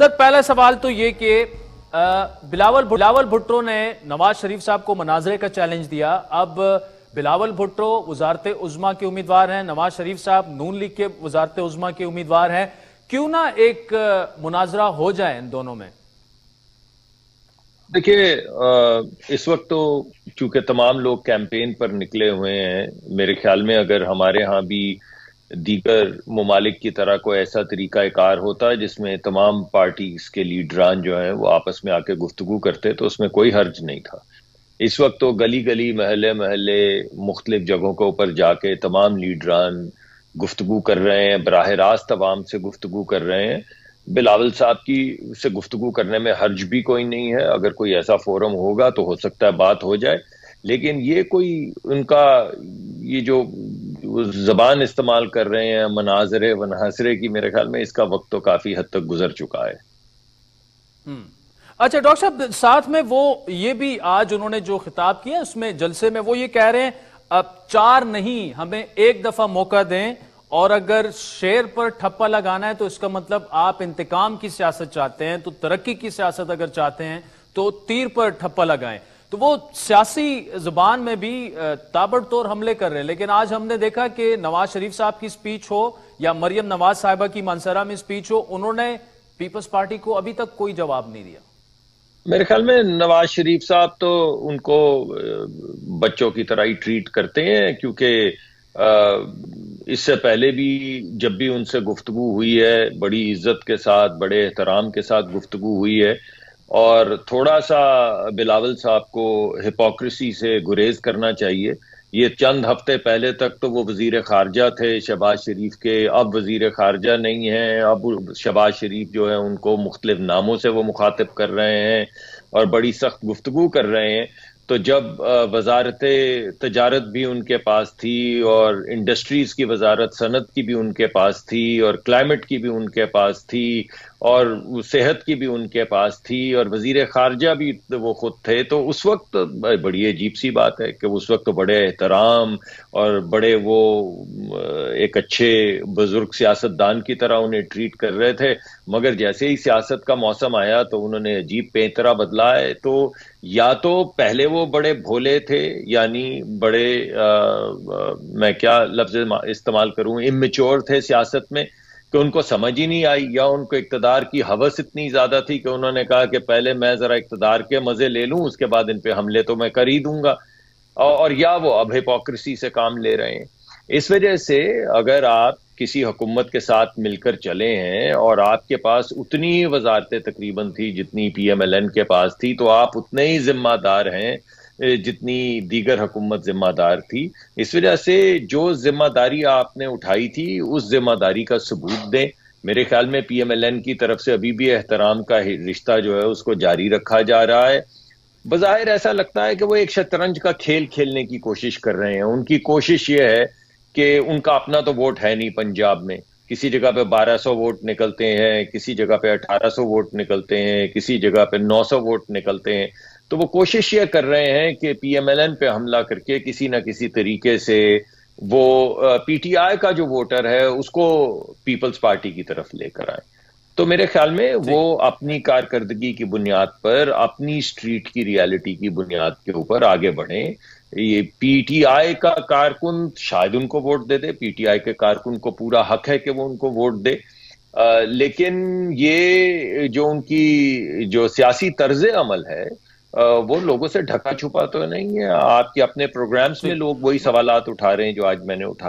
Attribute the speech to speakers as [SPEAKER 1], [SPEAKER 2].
[SPEAKER 1] Sir पहला सवाल तो ये कि बिलावल भुट्टो ने नवाज शरीफ साहब को मनाजरे का चैलेंज दिया। अब बिलावल भुट्टो वजारत उज़्मा के उम्मीदवार हैं, नवाज शरीफ साहब नून लीग के वजारत उज़्मा के उम्मीदवार हैं। क्यों ना एक मुनाजरा हो जाए इन दोनों में?
[SPEAKER 2] देखिए, इस वक्त तो चूंकि तमाम लोग कैंपेन पर निकले हुए हैं, मेरे ख्याल में अगर हमारे यहाँ भी दीगर ममालिक की तरह कोई ऐसा तरीका कार होता है जिसमें तमाम पार्टीज के लीडरान जो हैं वो आपस में आके गुफ्तगू करते तो उसमें कोई हर्ज नहीं था। इस वक्त तो गली गली महल्ले महल्ले मुख्तलिफ जगहों के ऊपर जाके तमाम लीडरान गुफ्तगू कर रहे हैं, बराह रास्त अवाम से गुफ्तगू कर रहे हैं। बिलावल साहब की से गुफ्तगू करने में हर्ज भी कोई नहीं है। अगर कोई ऐसा फोरम होगा तो हो सकता है बात हो जाए, लेकिन ये कोई उनका ये जो जबान इस्तेमाल कर रहे हैं मनाजरे वनासरे की, मेरे ख्याल में इसका वक्त तो काफी हद तक गुजर चुका है।
[SPEAKER 1] अच्छा डॉक्टर साहब, साथ में वो ये भी आज उन्होंने जो खिताब किया उसमें जलसे में वो ये कह रहे हैं अब 4 नहीं, हमें एक दफा मौका दें, और अगर शेर पर ठप्पा लगाना है तो इसका मतलब आप इंतकाम की सियासत चाहते हैं, तो तरक्की की सियासत अगर चाहते हैं तो तीर पर ठप्पा लगाएं। तो वो सियासी जुबान में भी ताबड़तोड़ हमले कर रहे हैं। लेकिन आज हमने देखा कि नवाज शरीफ साहब की स्पीच हो या मरियम नवाज साहिबा की मानसरा में स्पीच हो, उन्होंने पीपल्स पार्टी को अभी तक कोई जवाब नहीं दिया।
[SPEAKER 2] मेरे ख्याल में नवाज शरीफ साहब तो उनको बच्चों की तरह ही ट्रीट करते हैं, क्योंकि इससे पहले भी जब भी उनसे गुफ्तगू हुई है बड़ी इज्जत के साथ, बड़े एहतराम के साथ गुफ्तगू हुई है। और थोड़ा सा बिलावल साहब को हिपोक्रेसी से गुरेज करना चाहिए। ये चंद हफ्ते पहले तक तो वो वजीर खारजा थे शहबाज शरीफ के, अब वजीर खारजा नहीं है। अब शहबाज शरीफ जो है उनको मुख्तलिफ नामों से वो मुखातिब कर रहे हैं और बड़ी सख्त गुफ्तगू कर रहे हैं। तो जब वजारत तजारत भी उनके पास थी और इंडस्ट्रीज की वजारत सनत की भी उनके पास थी और क्लाइमेट की भी उनके पास थी और सेहत की भी उनके पास थी और वजीर खारजा भी वो खुद थे, तो उस वक्त बड़ी अजीब सी बात है कि उस वक्त तो बड़े एहतराम और बड़े वो एक अच्छे बुजुर्ग सियासतदान की तरह उन्हें ट्रीट कर रहे थे। मगर जैसे ही सियासत का मौसम आया तो उन्होंने अजीब पैंतरा बदला है। तो या तो पहले वो बड़े भोले थे, यानी बड़े मैं क्या लफ्ज इस्तेमाल करूं, इमेच्योर थे सियासत में कि उनको समझ ही नहीं आई, या उनको इक्तदार की हवस इतनी ज्यादा थी कि उन्होंने कहा कि पहले मैं जरा इक्तदार के मजे ले लूं, उसके बाद इन पे हमले तो मैं कर ही दूंगा, और या वो अब हिपोक्रेसी से काम ले रहे हैं। इस वजह से अगर आप किसी हुकूमत के साथ मिलकर चले हैं और आपके पास उतनी ही वजारतें तकरीबन थी जितनी PMLN के पास थी, तो आप उतने ही जिम्मेदार हैं जितनी दीगर हुकूमत जिम्मेदार थी। इस वजह से जो जिम्मेदारी आपने उठाई थी उस जिम्मेदारी का सबूत दें। मेरे ख्याल में PMLN की तरफ से अभी भी एहतराम का रिश्ता जो है उसको जारी रखा जा रहा है। बज़ाहिर ऐसा लगता है कि वो एक शतरंज का खेल खेलने की कोशिश कर रहे हैं। उनकी कोशिश ये है कि उनका अपना तो वोट है नहीं पंजाब में, किसी जगह पे 1200 वोट निकलते हैं, किसी जगह पे 1800 वोट निकलते हैं, किसी जगह पे 900 वोट निकलते हैं। तो वो कोशिश ये कर रहे हैं कि PMLN पे हमला करके किसी ना किसी तरीके से वो PTI का जो वोटर है उसको पीपल्स पार्टी की तरफ लेकर आए। तो मेरे ख्याल में वो अपनी कारकर्दगी की बुनियाद पर, अपनी स्ट्रीट की रियलिटी की बुनियाद के ऊपर आगे बढ़े। ये PTI का कारकुन शायद उनको वोट दे दे, PTI के कारकुन को पूरा हक है कि वो उनको वोट दे, लेकिन ये जो उनकी जो सियासी तर्ज अमल है वो लोगों से ढका छुपा तो नहीं है। आपके अपने प्रोग्राम्स में लोग वही सवालात उठा रहे हैं जो आज मैंने उठाए।